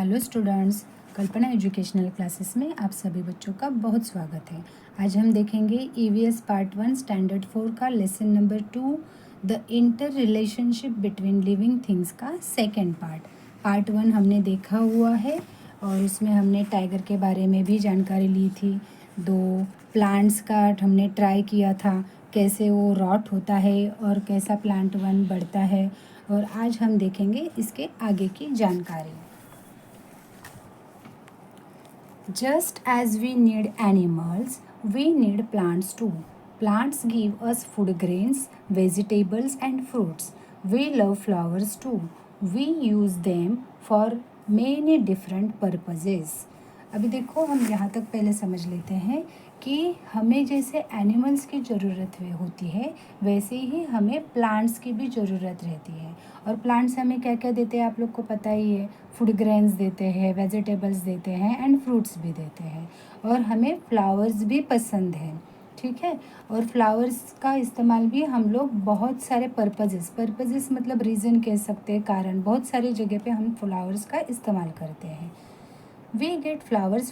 Hello students, कल्पना educational classes में आप सभी बच्चों का बहुत स्वागत है। आज हम देखेंगे ईवीएस पार्ट 1 स्टैंडर्ड 4 का lesson number 2 the inter relationship between living things का सेकंड पार्ट। पार्ट 1 हमने देखा हुआ है और उसमें हमने टाइगर के बारे में भी जानकारी ली थी। दो प्लांट्स का हमने ट्राई किया था, कैसे वो रॉट होता है और कैसा प्लांट 1 बढ़ता है। और आज हम देखेंगे इसके आगे की जानकारी। Just as we need animals, we need plants too. Plants give us food grains, vegetables, and fruits. We love flowers too. We use them for many different purposes. अभी देखो, हम यहाँ तक पहले समझ लेते हैं कि हमें जैसे एनिमल्स की ज़रूरत होती है वैसे ही हमें प्लांट्स की भी ज़रूरत रहती है। और प्लांट्स हमें क्या क्या देते हैं आप लोग को पता ही है। फूड ग्रेन्स देते हैं, वेजिटेबल्स देते हैं एंड फ्रूट्स भी देते हैं। और हमें फ्लावर्स भी पसंद है, ठीक है। और फ्लावर्स का इस्तेमाल भी हम लोग बहुत सारे पर्पजेस मतलब रीज़न कह सकते हैं, कारण, बहुत सारी जगह पे हम फ्लावर्स का इस्तेमाल करते हैं। We get flowers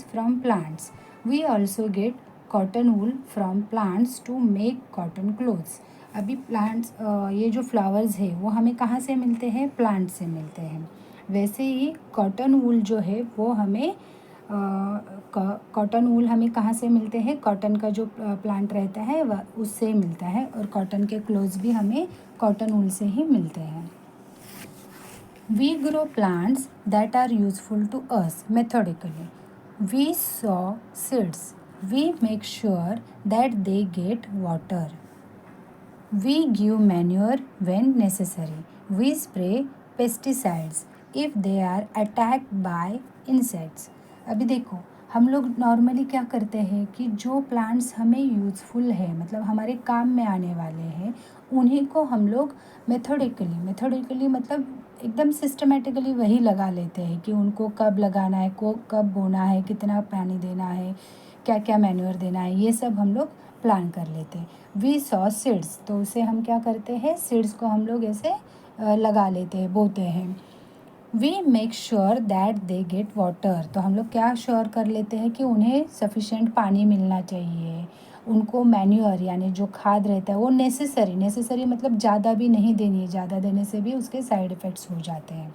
from plants. We also get cotton wool from plants to make cotton clothes. अभी प्लांट्स, ये जो फ्लावर्स है वो हमें कहाँ से मिलते हैं? प्लांट से मिलते हैं। वैसे ही कॉटन वूल जो है वो हमें कॉटन वूल हमें कहाँ से मिलते हैं? कॉटन का जो प्लांट रहता है वह उससे मिलता है। और कॉटन के क्लोथ्स भी हमें कॉटन वूल से ही मिलते हैं। We grow plants that are useful to us methodically. We sow seeds. We make sure that they get water. We give manure when necessary. We spray pesticides if they are attacked by insects. अभी देखो, हम लोग normally क्या करते हैं कि जो plants हमें यूज़फुल है, मतलब हमारे काम में आने वाले हैं, उन्हीं को हम लोग मेथोडिकली मतलब एकदम सिस्टमेटिकली वही लगा लेते हैं कि उनको कब लगाना है, को कब बोना है, कितना पानी देना है, क्या क्या मैन्योर देना है, ये सब हम लोग प्लान कर लेते हैं। वी सॉ सीड्स, तो उसे हम क्या करते हैं? सीड्स को हम लोग ऐसे लगा लेते हैं, बोते हैं। We make sure that they get water, तो हम लोग क्या श्योर कर लेते हैं कि उन्हें सफिशेंट पानी मिलना चाहिए। उनको मैन्योर यानी जो खाद रहता है वो नेसेसरी मतलब ज़्यादा भी नहीं देनी है, ज़्यादा देने से भी उसके साइड इफ़ेक्ट्स हो जाते हैं।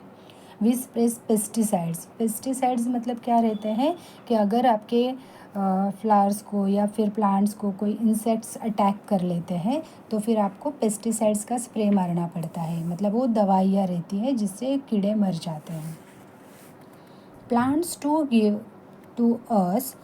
वी स्प्रे पेस्टिसाइड्स मतलब क्या रहते हैं कि अगर आपके फ्लावर्स को या फिर प्लांट्स को कोई इंसेक्ट्स अटैक कर लेते हैं तो फिर आपको पेस्टिसाइड्स का स्प्रे मारना पड़ता है, मतलब वो दवाइयाँ रहती है जिससे कीड़े मर जाते हैं। Plants to give to us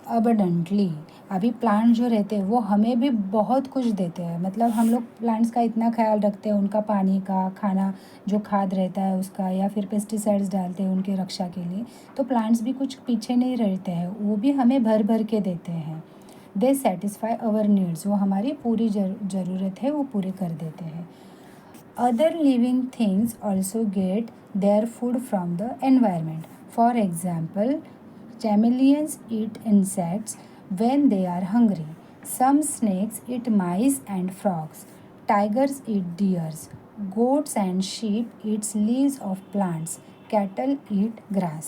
abundantly, अभी प्लांट जो रहते हैं वो हमें भी बहुत कुछ देते हैं, मतलब हम लोग प्लांट्स का इतना ख्याल रखते हैं, उनका पानी का, खाना जो खाद रहता है उसका, या फिर पेस्टिसाइड्स डालते हैं उनके रक्षा के लिए, तो प्लांट्स भी कुछ पीछे नहीं रहते हैं, वो भी हमें भर भर के देते हैं। दे सेटिस्फाई अवर नीड्स, वो हमारी पूरी ज़रूरत है वो पूरे कर देते हैं। Other living things also get their food from the environment. For example, chameleons eat insects when they are hungry. Some snakes eat mice and frogs. Tigers eat deers. Goats and sheep eat leaves of plants. Cattle eat grass.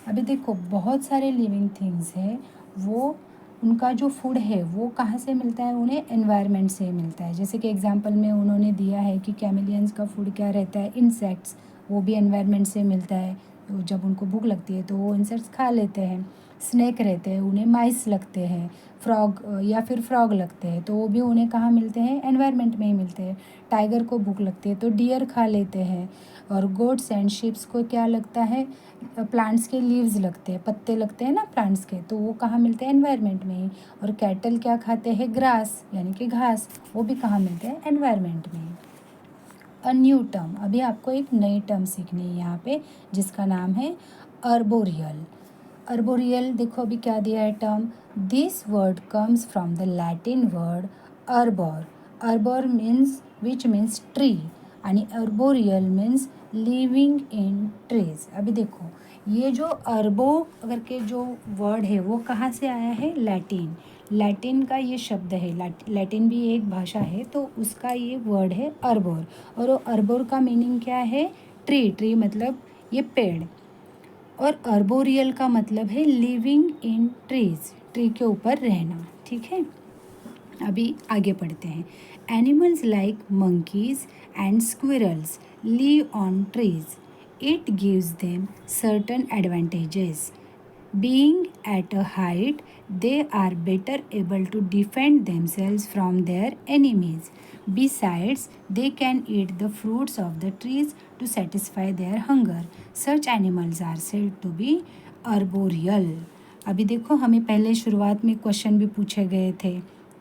अभी देखो, बहुत सारे living things हैं, वो उनका जो food है वो कहाँ से मिलता है? उन्हें एनवायरनमेंट से मिलता है। जैसे कि एग्जांपल में उन्होंने दिया है कि कैमेलियंस का फूड क्या रहता है? इंसेक्ट्स, वो भी एनवायरनमेंट से मिलता है। तो जब उनको भूख लगती है तो वो इंसेक्ट्स खा लेते हैं। स्नेक रहते हैं, उन्हें माइस लगते हैं। फ्रॉग या फिर फ्रॉग लगते हैं तो वो भी उन्हें कहाँ मिलते हैं? एनवायरनमेंट में ही मिलते हैं। टाइगर को भूख लगती है तो डियर खा लेते हैं। और गोट्स एंड शिप्स को क्या लगता है? प्लांट्स के लीव्स लगते हैं, पत्ते लगते हैं ना प्लांट्स के, तो वो कहाँ मिलते हैं? एनवायरनमेंट में ही। और कैटल क्या खाते हैं? ग्रास यानी कि घास, वो भी कहाँ मिलते हैं? एनवायरनमेंट में ही। अ न्यू टर्म, अभी आपको एक नई टर्म सीखनी है यहाँ पे, जिसका नाम है अर्बोरियल। अर्बोरियल देखो अभी क्या दिया है term. This word comes from the Latin word arbor. Arbor means which means tree, आणि arboreal means living in trees. अभी देखो, ये जो अर्बो करके जो वर्ड है वो कहाँ से आया है? लैटिन का ये शब्द है। लैटिन भी एक भाषा है, तो उसका ये वर्ड है अर्बोर। और वो अर्बोर का मीनिंग क्या है? ट्री मतलब ये पेड़। और अर्बोरियल का मतलब है लिविंग इन ट्रीज, ट्री के ऊपर रहना, ठीक है। अभी आगे पढ़ते हैं। Animals like monkeys and squirrels live on trees. It gives them certain advantages. Being at a height, they are better able to defend themselves from their enemies. Besides, they can eat the fruits of the trees to satisfy their hunger. Such animals are said to be arboreal. अभी देखो, हमें पहले शुरुआत में question भी पूछे गए थे,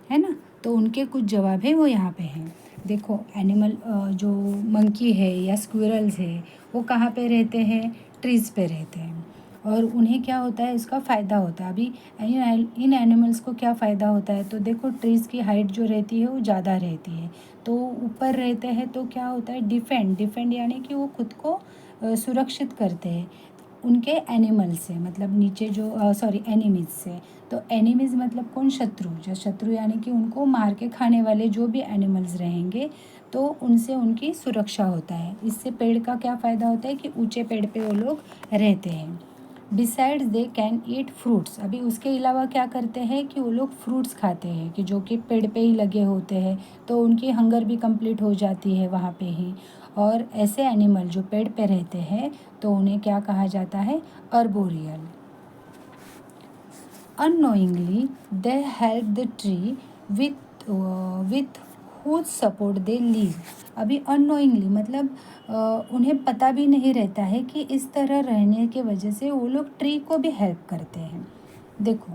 है ना, तो उनके कुछ जवाब है वो यहाँ पे हैं। देखो, एनिमल जो मंकी है या स्क्विरल्स है वो कहाँ पे रहते हैं? ट्रीज़ पे रहते हैं। और उन्हें क्या होता है, इसका फ़ायदा होता है। अभी इन एनिमल्स को क्या फ़ायदा होता है? तो देखो, ट्रीज़ की हाइट जो रहती है वो ज़्यादा रहती है, तो ऊपर रहते हैं, तो क्या होता है, डिफेंड यानी कि वो खुद को सुरक्षित करते हैं उनके एनिमल से, मतलब नीचे जो एनिमीज से। तो एनिमीज मतलब कौन? शत्रु। जो शत्रु यानी कि उनको मार के खाने वाले जो भी एनिमल्स रहेंगे, तो उनसे उनकी सुरक्षा होता है। इससे पेड़ का क्या फ़ायदा होता है कि ऊंचे पेड़ पे वो लोग रहते हैं। Besides they can eat fruits. अभी उसके अलावा क्या करते हैं कि वो लोग फ्रूट्स खाते हैं, कि जो कि पेड़ पे ही लगे होते हैं, तो उनकी हंगर भी कंप्लीट हो जाती है वहाँ पे ही। और ऐसे एनिमल जो पेड़ पे रहते हैं, तो उन्हें क्या कहा जाता है? Arboreal. Unknowingly they help the tree with whose support they live. अभी अननोइंगली मतलब उन्हें पता भी नहीं रहता है कि इस तरह रहने के वजह से वो लोग ट्री को भी हेल्प करते हैं। देखो,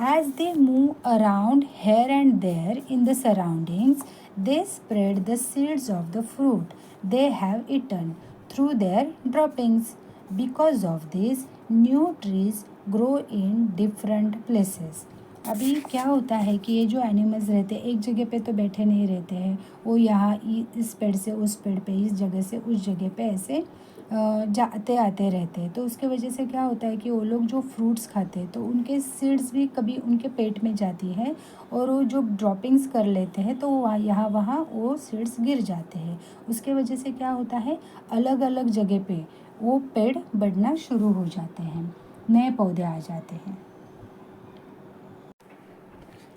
as they move around here and there in the surroundings, they spread the seeds of the fruit they have eaten through their droppings. Because of this, new trees grow in different places. अभी क्या होता है कि ये जो animals रहते हैं एक जगह पे तो बैठे नहीं रहते हैं, वो यहाँ इस पेड़ से उस पेड़ पे, इस जगह से उस जगह पे ऐसे जाते आते रहते हैं। तो उसके वजह से क्या होता है कि वो लोग जो फ्रूट्स खाते हैं तो उनके सीड्स भी कभी उनके पेट में जाती है, और वो जो ड्रॉपिंग्स कर लेते हैं तो वो यहाँ वहाँ वो सीड्स गिर जाते हैं। उसके वजह से क्या होता है, अलग अलग जगह पे वो पेड़ बढ़ना शुरू हो जाते हैं, नए पौधे आ जाते हैं।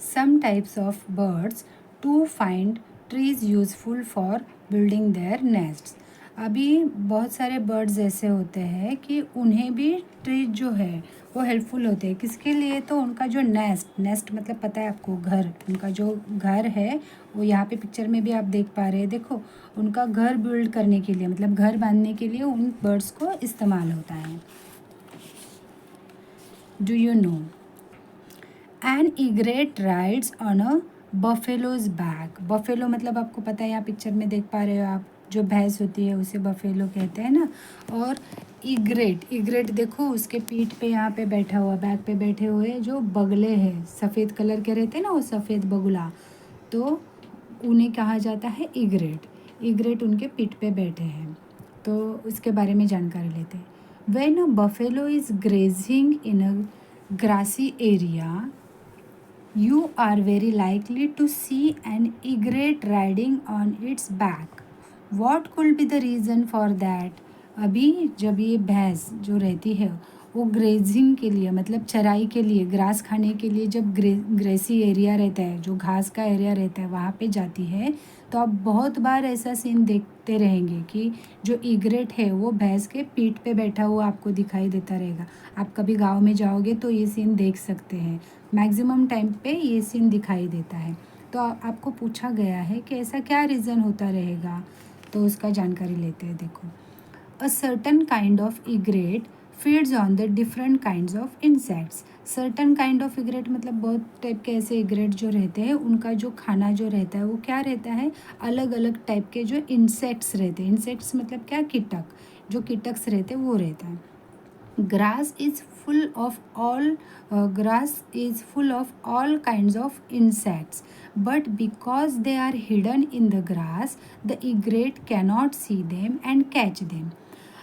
Some types of birds to find trees useful for building their nests. अभी बहुत सारे बर्ड्स ऐसे होते हैं कि उन्हें भी ट्रीज जो है वो हेल्पफुल होते हैं। किसके लिए? तो उनका जो नेस्ट मतलब पता है आपको, घर, उनका जो घर है वो यहाँ पे पिक्चर में भी आप देख पा रहे हैं। देखो, उनका घर बिल्ड करने के लिए, मतलब घर बांधने के लिए उन बर्ड्स को इस्तेमाल होता है। Do you know an egret rides on a buffalo's back. Buffalo मतलब आपको पता है, यहाँ पिक्चर में देख पा रहे हो आप, जो भैंस होती है उसे बफेलो कहते हैं ना। और इग्रेट देखो, उसके पीठ पे यहाँ पे बैठा हुआ, बैक पे बैठे हुए जो बगले हैं, सफ़ेद कलर के रहते हैं ना वो सफ़ेद बगुला, तो उन्हें कहा जाता है इग्रेट उनके पीठ पे बैठे हैं। तो उसके बारे में जानकारी लेते हैं। When a buffalo is grazing in a grassy area, you are very likely to see an egret riding on its back. What could be the reason for that? अभी जब ये भैंस जो रहती है वो ग्रेजिंग के लिए, मतलब चराई के लिए, ग्रास खाने के लिए, जब ग्रेसी एरिया रहता है, जो घास का एरिया रहता है, वहाँ पे जाती है, तो आप बहुत बार ऐसा सीन देखते रहेंगे कि जो इग्रेट है वो भैंस के पीठ पे बैठा हुआ आपको दिखाई देता रहेगा। आप कभी गांव में जाओगे तो ये सीन देख सकते हैं, मैक्सिमम टाइम पे ये सीन दिखाई देता है। तो आपको पूछा गया है कि ऐसा क्या रीज़न होता रहेगा, तो उसका जानकारी लेते हैं। देखो, a certain kind of egret feeds on the different kinds of insects. Certain kind of egret मतलब बहुत टाइप के ऐसे इग्रेट जो रहते हैं, उनका जो खाना जो रहता है वो क्या रहता है, अलग अलग टाइप के जो इंसेक्ट्स रहते हैं। इंसेक्ट्स मतलब क्या? कीटक, जो कीटक्स रहते हैं वो रहता है। Grass is full of all kinds of insects, but because they are hidden in the grass, the egret cannot see them and catch them.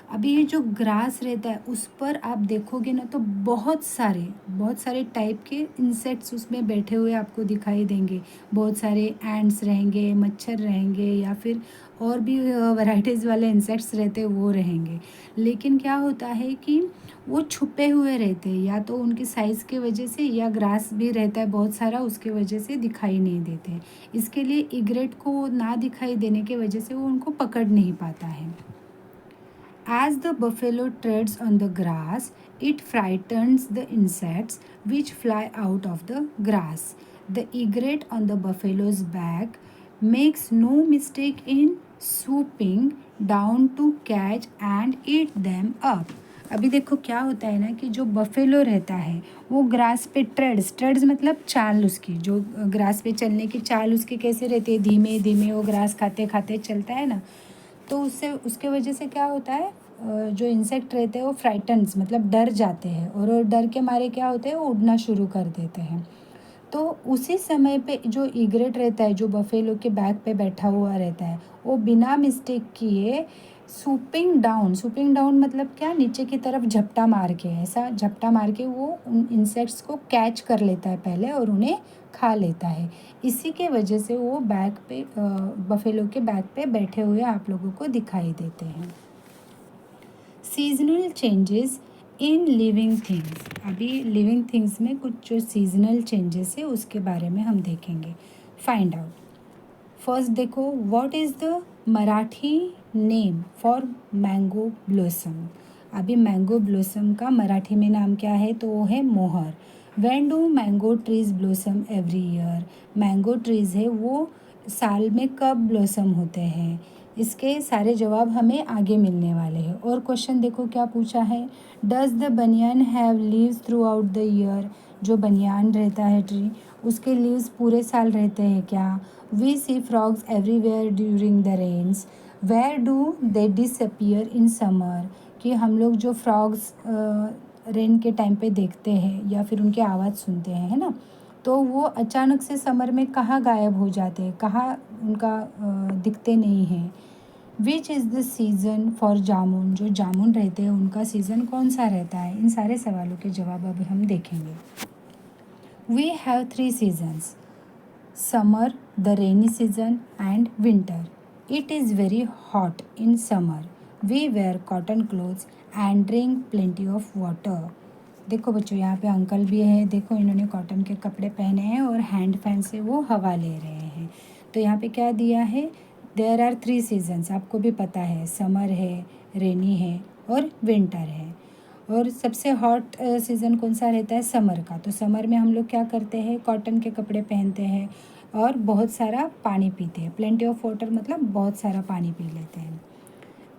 अभी ये जो ग्रास रहता है उस पर आप देखोगे ना तो बहुत सारे टाइप के इंसेक्ट्स उसमें बैठे हुए आपको दिखाई देंगे। बहुत सारे एंट्स रहेंगे, मच्छर रहेंगे या फिर और भी वैराइटीज़ वाले इंसेक्ट्स रहते हैं वो रहेंगे। लेकिन क्या होता है कि वो छुपे हुए रहते हैं, या तो उनकी साइज़ की वजह से, या ग्रास भी रहता है बहुत सारा उसके वजह से दिखाई नहीं देते। इसके लिए इग्रेट को ना दिखाई देने की वजह से वो उनको पकड़ नहीं पाता है। As the buffalo treads on the grass, it frightens the insects which fly out of the grass. The egret on the buffalo's back makes no mistake in swooping down to catch and eat them up. अभी देखो क्या होता है ना कि जो buffalo रहता है वो ग्रास पे ट्रेड्स मतलब चाल, उसकी जो ग्रास पे चलने की चाल उसकी कैसे रहती है, धीमे धीमे वो ग्रास खाते खाते चलता है ना। तो उससे उसके वजह से क्या होता है, जो इंसेक्ट रहते हैं वो फ्राइटन्स मतलब डर जाते हैं, और वो डर के मारे क्या होते हैं, वो उड़ना शुरू कर देते हैं। तो उसी समय पे जो इग्रेट रहता है, जो बफेलो के बैक पे बैठा हुआ रहता है, वो बिना मिस्टेक किए सूपिंग डाउन मतलब क्या, नीचे की तरफ झपटा मार के, ऐसा झपटा मार के वो उन इंसेक्ट्स को कैच कर लेता है पहले और उन्हें खा लेता है। इसी के वजह से वो बैक पे बफेलो के बैक पे बैठे हुए आप लोगों को दिखाई देते हैं। Seasonal changes in living things. अभी लिविंग थिंग्स में कुछ जो सीजनल चेंजेस है उसके बारे में हम देखेंगे। Find out. फर्स्ट देखो, what is the Marathi name for mango blossom. अभी मैंगो ब्लॉसम का मराठी में नाम क्या है, तो वो है मोहर। When do mango trees blossom every year. Mango trees है वो साल में कब ब्लॉसम होते हैं। इसके सारे जवाब हमें आगे मिलने वाले हैं। और क्वेश्चन देखो क्या पूछा है, डज द बनियान have leaves through out the year. जो बनियान रहता है ट्री, उसके लीव्स पूरे साल रहते हैं क्या। We see frogs everywhere during the rains. Where do they disappear in summer. कि हम लोग जो फ्रॉग्स रेन के टाइम पे देखते हैं या फिर उनकी आवाज़ सुनते हैं, है ना, तो वो अचानक से समर में कहाँ गायब हो जाते हैं, कहाँ उनका दिखते नहीं हैं। Which is the season for jamun. जो जामुन रहते हैं उनका सीज़न कौन सा रहता है। इन सारे सवालों के जवाब अब हम देखेंगे। We have 3 seasons, summer, the rainy season, and winter. It is very hot in summer. We wear cotton clothes and drink plenty of water. देखो बच्चों, यहाँ पे अंकल भी हैं, देखो इन्होंने कॉटन के कपड़े पहने हैं और हैंड फैन से वो हवा ले रहे हैं। तो यहाँ पे क्या दिया है, देयर आर 3 सीजन्स, आपको भी पता है, समर है, रेनी है और विंटर है। और सबसे हॉट सीज़न कौन सा रहता है, समर का। तो समर में हम लोग क्या करते हैं, कॉटन के कपड़े पहनते हैं और बहुत सारा पानी पीते हैं। प्लेंटी ऑफ वाटर मतलब बहुत सारा पानी पी लेते हैं।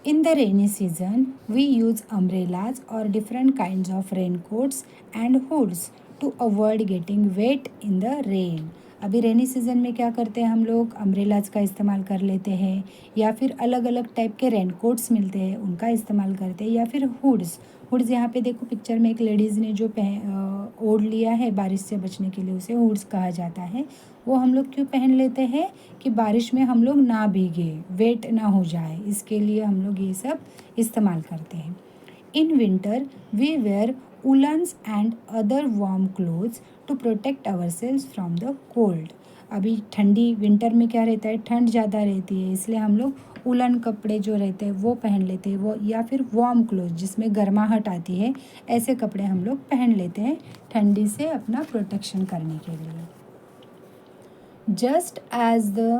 In the rainy season we use umbrellas और different kinds of raincoats and hoods to avoid getting wet in the rain. अभी रेनी सीज़न में क्या करते हैं हम लोग, अम्ब्रेलाज का इस्तेमाल कर लेते हैं, या फिर अलग अलग टाइप के रेन कोट्स मिलते हैं उनका इस्तेमाल करते हैं, या फिर हुड्स। यहाँ पे देखो पिक्चर में एक लेडीज़ ने जो ओढ़ लिया है बारिश से बचने के लिए, उसे हुड्स कहा जाता है। वो हम लोग क्यों पहन लेते हैं, कि बारिश में हम लोग ना भीगे, वेट ना हो जाए, इसके लिए हम लोग ये सब इस्तेमाल करते हैं। In winter we wear woollens and other warm clothes to protect ourselves from the cold. अभी ठंडी विंटर में क्या रहता है, ठंड ज़्यादा रहती है, इसलिए हम लोग वूलन कपड़े जो रहते हैं वो पहन लेते हैं, वो या फिर वार्म क्लोथ जिसमें गर्माहट आती है, ऐसे कपड़े हम लोग पहन लेते हैं ठंडी से अपना प्रोटेक्शन करने के लिए। Just as the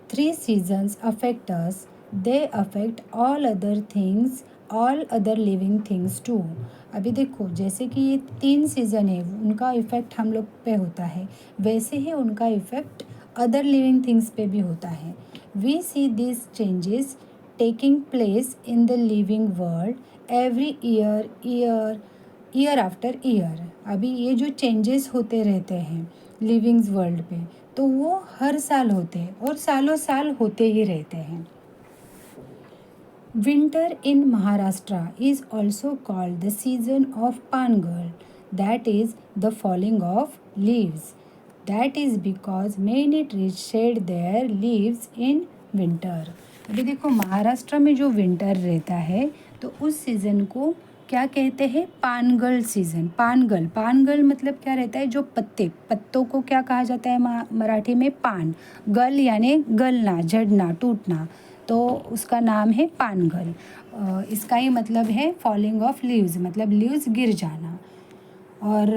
3 seasons affect us, they affect all other living things too. अभी देखो, जैसे कि ये 3 सीज़न है उनका इफ़ेक्ट हम लोग पे होता है, वैसे ही उनका इफ़ेक्ट अदर लिविंग थिंग्स पे भी होता है। We see this changes taking place in the living world every year after year. अभी ये जो चेंजेस होते रहते हैं लिविंग्स वर्ल्ड पे, तो वो हर साल होते हैं और सालों साल होते ही रहते हैं। Winter in Maharashtra is also called the season of pangal, that is the falling of leaves. That is because many trees shed their leaves in winter. अभी देखो महाराष्ट्र में जो विंटर रहता है तो उस सीज़न को क्या कहते हैं? पानगल सीज़न। पानगल, पानगल मतलब क्या रहता है? जो पत्तों को क्या कहा जाता है मराठी में? पान। गल यानी गलना, झड़ना, टूटना, तो उसका नाम है पानगल। इसका ही मतलब है फॉलिंग ऑफ लीव्स, मतलब लीव्स गिर जाना। और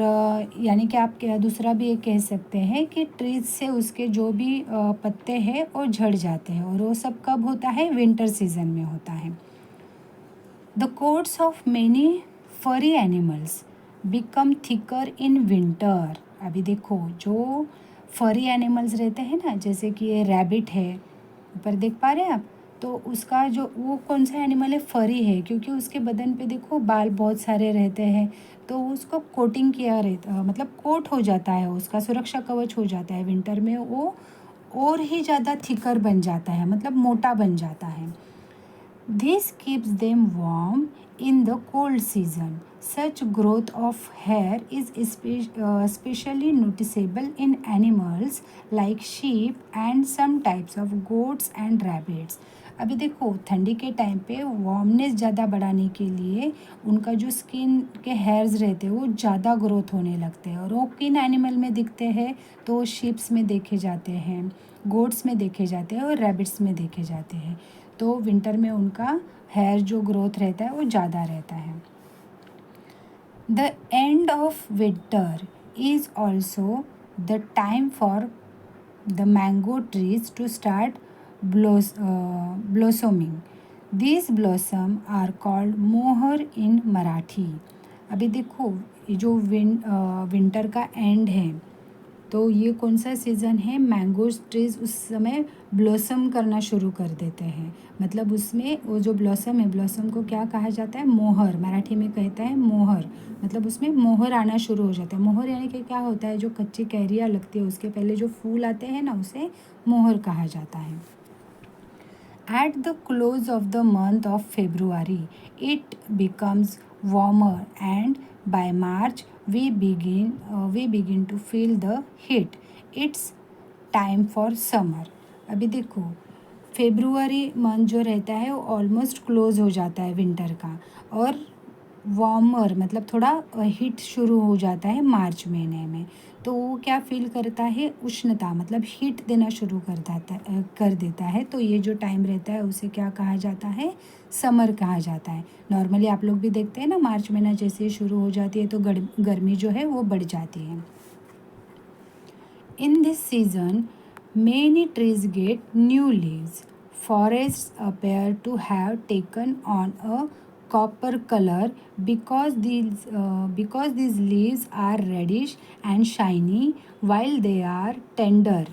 यानी कि आप क्या दूसरा भी एक कह सकते हैं कि ट्रीज से उसके जो भी पत्ते हैं वो झड़ जाते हैं, और वो सब कब होता है? विंटर सीजन में होता है। द कोट्स ऑफ मेनी फरी एनिमल्स बिकम थिकर इन विंटर। अभी देखो, जो फरी एनिमल्स रहते हैं ना, जैसे कि ये रैबिट है, ऊपर देख पा रहे हैं आप? तो उसका जो वो कौन सा एनिमल है? फरी है, क्योंकि उसके बदन पे देखो बाल बहुत सारे रहते हैं, तो उसको कोटिंग किया रहता, मतलब कोट हो जाता है, उसका सुरक्षा कवच हो जाता है। विंटर में वो और ही ज़्यादा थिकर बन जाता है, मतलब मोटा बन जाता है। This keeps them warm in the cold season. Such growth of hair is especially noticeable in animals like sheep and some types of goats and rabbits. अभी देखो, ठंडी के टाइम पे वार्मनेस ज़्यादा बढ़ाने के लिए उनका जो स्किन के हेयर्स रहते हैं वो ज़्यादा ग्रोथ होने लगते हैं, और वो किन एनिमल में दिखते हैं? तो शिप्स में देखे जाते हैं, गोट्स में देखे जाते हैं और रैबिट्स में देखे जाते हैं। तो विंटर में उनका हेयर जो ग्रोथ रहता है वो ज़्यादा रहता है। The end of winter is also the time for the mango trees to start blossoming. This blossom are called mohar in Marathi. अभी देखो, ये जो विंटर का एंड है, तो ये कौन सा सीज़न है? मैंगो ट्रीज उस समय ब्लॉसम करना शुरू कर देते हैं, मतलब उसमें वो जो ब्लॉसम है, ब्लॉसम को क्या कहा जाता है? मोहर, मराठी में कहता है मोहर, मतलब उसमें मोहर आना शुरू हो जाता है। मोहर यानी कि क्या होता है? जो कच्ची कैरियाँ लगती है उसके पहले जो फूल आते हैं ना, उसे मोहर कहा जाता है। At the close of the month of February, it becomes warmer, and by March we begin to feel the heat. It's time for summer. अभी देखो, फेब्रुअरी मंथ जो रहता है वो ऑलमोस्ट क्लोज हो जाता है विंटर का, और वार्मर मतलब थोड़ा हीट शुरू हो जाता है मार्च महीने में। तो वो क्या फील करता है? उष्णता, मतलब हीट देना शुरू कर देता है। तो ये जो टाइम रहता है उसे क्या कहा जाता है? समर कहा जाता है। नॉर्मली आप लोग भी देखते हैं ना, मार्च महीना जैसे ही शुरू हो जाती है तो गर्मी जो है वो बढ़ जाती है। In this season, many trees get new leaves. Forests appear to have taken on a copper color because these leaves are reddish and shiny while they are tender.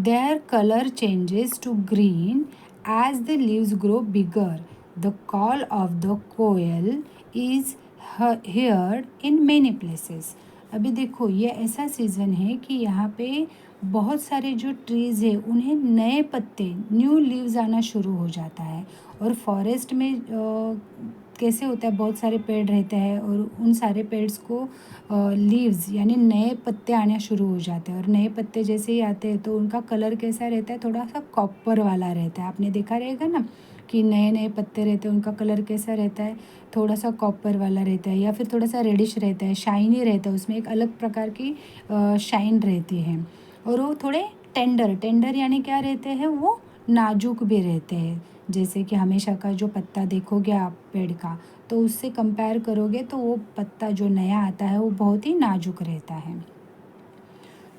Their color changes to green as the leaves grow bigger. The call of the koel is heard in many places. अभी देखो, ये ऐसा season है कि यहाँ पे बहुत सारे जो ट्रीज़ है उन्हें नए पत्ते, न्यू लीव्स आना शुरू हो जाता है। और फॉरेस्ट में कैसे होता है? बहुत सारे पेड़ रहते हैं और उन सारे पेड्स को लीव्स यानी नए पत्ते आने शुरू हो जाते हैं, और नए पत्ते जैसे ही आते हैं तो उनका कलर कैसा रहता है? थोड़ा सा कॉपर वाला रहता है। आपने देखा रहेगा ना कि नए नए पत्ते रहते हैं, उनका कलर कैसा रहता है? थोड़ा सा कॉपर वाला रहता है, या फिर थोड़ा सा रेडिश रहता है, शाइनी रहता है, उसमें एक अलग प्रकार की शाइन रहती है। और वो थोड़े टेंडर यानी क्या रहते हैं? वो नाजुक भी रहते हैं। जैसे कि हमेशा का जो पत्ता देखोगे आप पेड़ का, तो उससे कंपेयर करोगे तो वो पत्ता जो नया आता है वो बहुत ही नाजुक रहता है।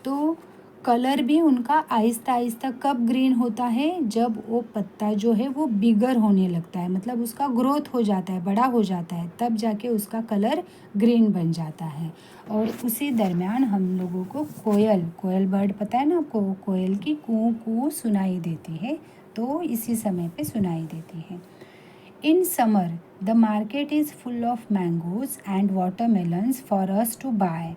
तो कलर भी उनका आहिस्ता आहिस्ता कब ग्रीन होता है? जब वो पत्ता जो है वो बिगर होने लगता है, मतलब उसका ग्रोथ हो जाता है, बड़ा हो जाता है, तब जाके उसका कलर ग्रीन बन जाता है। और उसी दरमियान हम लोगों को कोयल बर्ड पता है ना आपको? कोयल की कू कू सुनाई देती है, तो इसी समय पे सुनाई देती है। In summer, the market is full of mangoes and watermelons for us to buy.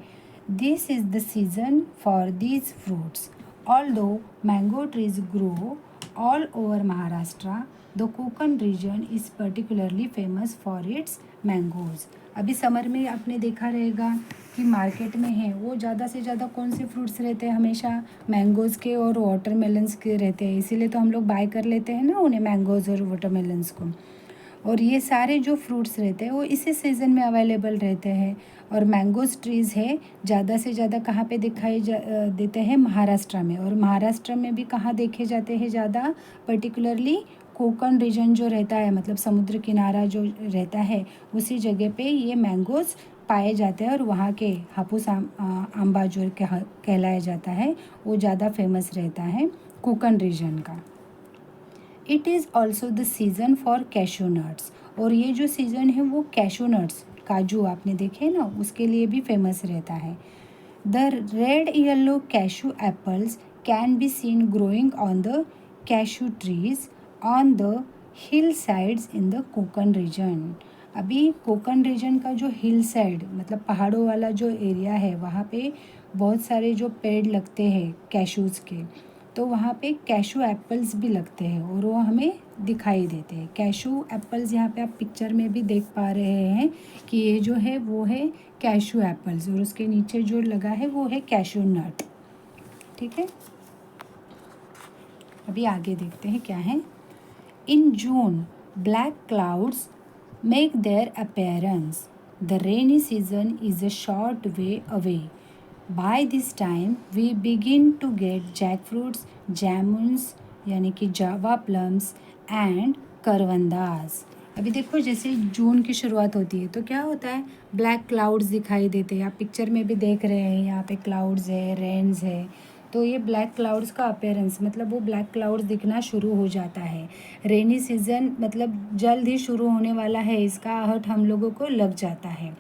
This is the season for these fruits. Although mango trees grow all over Maharashtra, the Konkan region is particularly famous for its mangoes. अभी summer में आपने देखा रहेगा कि market में है वो ज़्यादा से ज़्यादा कौन से फ्रूट्स रहते हैं? हमेशा मैंगोज़ के और वाटरमेलन्स के रहते हैं, इसीलिए तो हम लोग बाय कर लेते हैं ना उन्हें, मैंगोज़ और वाटरमेलन्स को। और ये सारे जो फ्रूट्स रहते हैं वो इसी सीज़न में अवेलेबल रहते हैं। और मैंगोज ट्रीज़ है ज़्यादा से ज़्यादा कहाँ पे देते हैं, महाराष्ट्र में। और महाराष्ट्र में भी कहाँ देखे जाते हैं ज़्यादा, पर्टिकुलरली कोकण रीजन जो रहता है, मतलब समुद्र किनारा जो रहता है उसी जगह पे ये मैंगोज़ पाए जाते हैं। और वहाँ के हापुस आंबा जो कहलाया जाता है वो ज़्यादा फेमस रहता है कोकण रीजन का। It is also the season for cashew nuts. और ये जो सीज़न है वो कैशू नट्स, काजू आपने देखे ना, उसके लिए भी फेमस रहता है। The red yellow cashew apples can be seen growing on the cashew trees on the hill sides in the Konkan region. अभी कोकण रीजन का जो हिल साइड, मतलब पहाड़ों वाला जो एरिया है, वहाँ पे बहुत सारे जो पेड़ लगते हैं कैशूज़ के, तो वहाँ पे कैशू एप्पल्स भी लगते हैं और वो हमें दिखाई देते हैं। कैशू एप्पल्स यहाँ पे आप पिक्चर में भी देख पा रहे हैं कि ये जो है वो है कैशू एप्पल्स, और उसके नीचे जो लगा है वो है कैशू नट। ठीक है, अभी आगे देखते हैं क्या है। In June black clouds make their appearance, the rainy season is a short way away. By this time we begin to get jackfruits, jamuns यानी कि जावा प्लम्स एंड करवंदास। अभी देखो जैसे जून की शुरुआत होती है तो क्या होता है, ब्लैक क्लाउड्स दिखाई देते हैं। आप पिक्चर में भी देख रहे हैं, यहाँ पे क्लाउड्स है, रेन्स है। तो ये ब्लैक क्लाउड्स का अपीयरेंस, मतलब वो ब्लैक क्लाउड्स दिखना शुरू हो जाता है। रेनी सीज़न मतलब जल्द ही शुरू होने वाला है, इसका आहट हम लोगों को लग जाता है।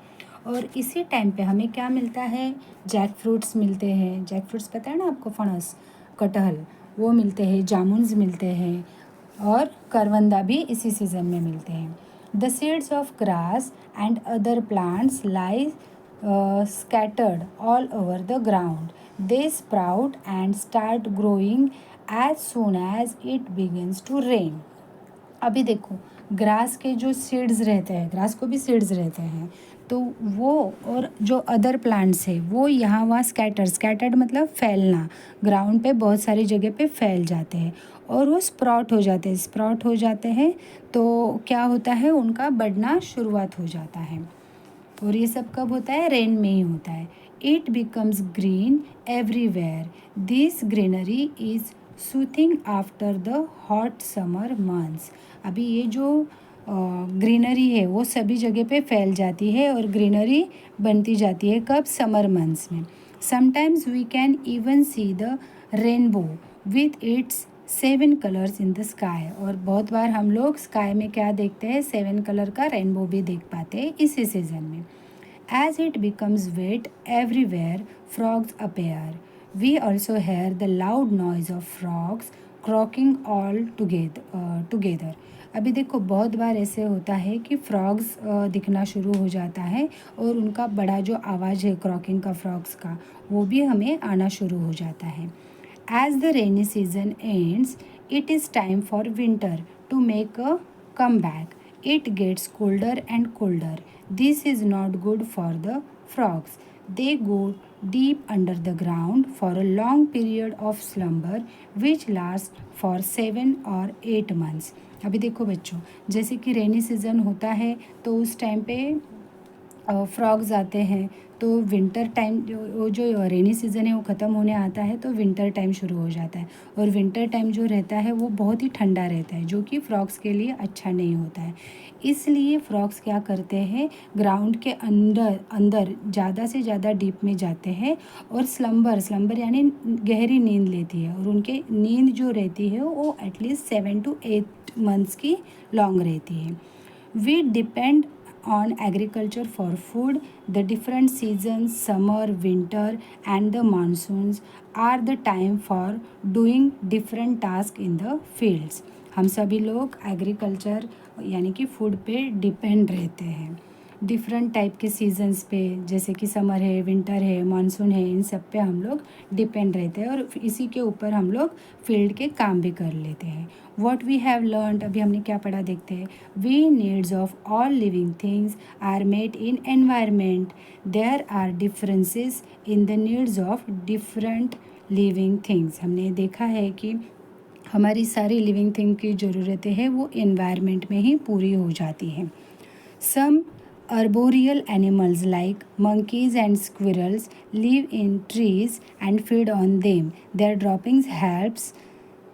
और इसी टाइम पे हमें क्या मिलता है, जैक फ्रूट्स मिलते हैं। जैक फ्रूट्स पता है ना आपको, फणस, कटहल, वो मिलते हैं, जामुन्स मिलते हैं, और करवंदा भी इसी सीज़न में मिलते हैं। The seeds of grass and other plants lie scattered all over the ground. They sprout and start growing as soon as it begins to rain. अभी देखो, ग्रास के जो सीड्स रहते हैं, ग्रास को भी सीड्स रहते हैं, तो वो और जो अदर प्लांट्स है वो यहाँ वहाँ स्कैटर्ड मतलब फैलना, ग्राउंड पे बहुत सारी जगह पे फैल जाते हैं और वो स्प्राउट हो जाते हैं। तो क्या होता है, उनका बढ़ना शुरुआत हो जाता है। और ये सब कब होता है, रेन में ही होता है। It becomes green everywhere, this greenery is soothing after the hot summer months. अभी ये जो ग्रीनरी है वो सभी जगह पे फैल जाती है और ग्रीनरी बनती जाती है कब, समर मंथ्स में। Sometimes we can even see the rainbow with its 7 colours in the sky. और बहुत बार हम लोग स्काई में क्या देखते हैं, 7 कलर का रेनबो भी देख पाते हैं इसी सीज़न में। As it becomes wet everywhere, frogs appear. We also hear the loud noise of frogs croaking all together. अभी देखो बहुत बार ऐसे होता है कि फ्रॉग्स दिखना शुरू हो जाता है और उनका बड़ा जो आवाज़ है क्रॉकिंग का, फ्रॉग्स का, वो भी हमें आना शुरू हो जाता है। As the rainy season ends, it is time for winter to make a comeback. It gets colder and colder. This is not good for the frogs. They go deep under the ground for a long period of slumber which lasts for 7 or 8 months. अभी देखो बच्चों, जैसे कि rainy season होता है तो उस time पे फ्रॉग्स आते हैं। तो विंटर टाइम जो रेनी सीज़न है वो ख़त्म होने आता है तो विंटर टाइम शुरू हो जाता है। और विंटर टाइम जो रहता है वो बहुत ही ठंडा रहता है, जो कि फ्रॉग्स के लिए अच्छा नहीं होता है। इसलिए फ्रॉग्स क्या करते हैं, ग्राउंड के अंदर ज़्यादा से ज़्यादा डीप में जाते हैं और स्लम्बर यानी गहरी नींद लेती है। और उनके नींद जो रहती है वो एटलीस्ट 7 to 8 मंथ्स की लॉन्ग रहती है। We depend on agriculture for food. The different seasons, summer, winter and the monsoons are the time for doing different tasks in the fields. हम सभी लोग एग्रीकल्चर यानी कि फूड पे डिपेंड रहते हैं डिफरेंट टाइप के सीजन्स पे, जैसे कि समर है, विंटर है, मानसून है, इन सब पे हम लोग डिपेंड रहते हैं और इसी के ऊपर हम लोग फील्ड के काम भी कर लेते हैं। व्हाट वी हैव लर्नड, अभी हमने क्या पढ़ा देखते हैं। We needs of all living things are made in environment, there are differences in the needs of different living things. हमने देखा है कि हमारी सारी लिविंग थिंग की ज़रूरतें हैं वो एनवायरनमेंट में ही पूरी हो जाती हैं। सम arboreal animals like monkeys and squirrels live in trees and feed on them. Their droppings helps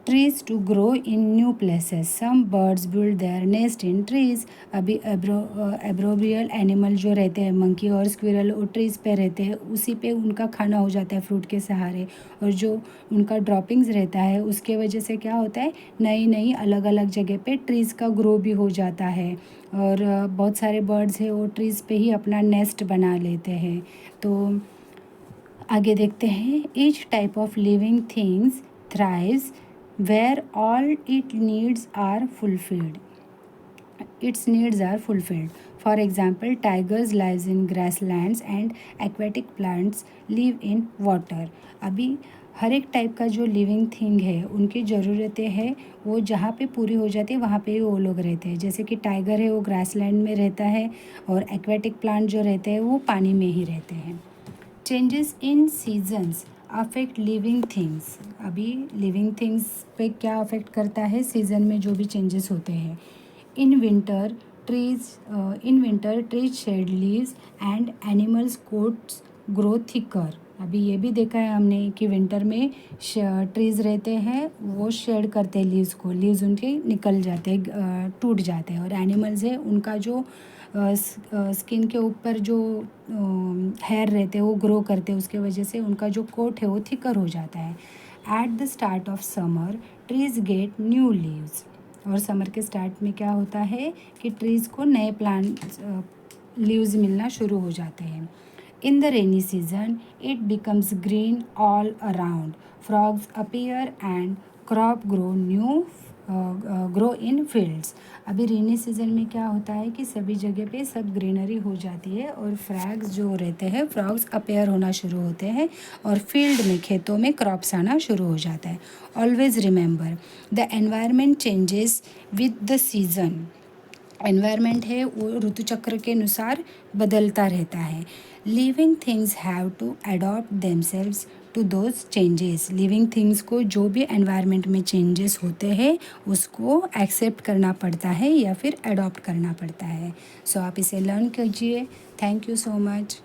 trees to grow in new places. Some birds build their nest in trees. अभी एब्रोबियल एनिमल जो रहते हैं monkey और squirrel और trees पे रहते हैं, उसी पे उनका खाना हो जाता है फ्रूट के सहारे, और जो उनका ड्रॉपिंग्स रहता है उसके वजह से क्या होता है, नई नई अलग अलग जगह पे ट्रीज़ का ग्रो भी हो जाता है। और बहुत सारे बर्ड्स हैं वो ट्रीज़ पे ही अपना नेस्ट बना लेते हैं। तो आगे देखते हैं, each type of living things thrives where all its needs are fulfilled. Its needs are fulfilled. For example, tigers lives in grasslands and aquatic plants live in water. अभी हर एक टाइप का जो लिविंग थिंग है उनकी ज़रूरतें हैं वो जहाँ पे पूरी हो जाती है वहाँ पे ही वो लोग रहते हैं। जैसे कि टाइगर है वो ग्रासलैंड में रहता है, और एक्वेटिक प्लांट जो रहते हैं वो पानी में ही रहते हैं। Changes in seasons affect living things. अभी लिविंग थिंग्स पे क्या अफेक्ट करता है, सीज़न में जो भी चेंजेस होते हैं। In winter trees shed leaves and animals coats grow thicker. अभी ये भी देखा है हमने कि विंटर में ट्रीज़ रहते हैं वो शेड करते हैं लीव्स को, लीव्स उनके निकल जाते हैं, टूट जाते हैं, और एनिमल्स है उनका जो स्किन के ऊपर जो हेयर रहते हैं वो ग्रो करते हैं, उसके वजह से उनका जो कोट है वो थिकर हो जाता है। At the start of summer trees get new leaves. और समर के स्टार्ट में क्या होता है कि ट्रीज़ को नए प्लांट लीव्स मिलना शुरू हो जाते हैं। In the rainy season it becomes green all around, frogs appear and crop grow in fields. अभी रेनी सीजन में क्या होता है कि सभी जगह पे सब ग्रीनरी हो जाती है, और फ्रॉग्स जो रहते हैं फ्रॉग्स अपीयर होना शुरू होते हैं, और फील्ड में खेतों में क्रॉप्स आना शुरू हो जाता है। Always remember the environment changes with the season. Environment है वो ऋतु चक्र के अनुसार बदलता रहता है। Living things have to adopt themselves to those changes. Living things को जो भी एनवायरनमेंट में चेंजेस होते हैं उसको एक्सेप्ट करना पड़ता है या फिर अडॉप्ट करना पड़ता है। सो आप इसे लर्न कीजिए। Thank you so much.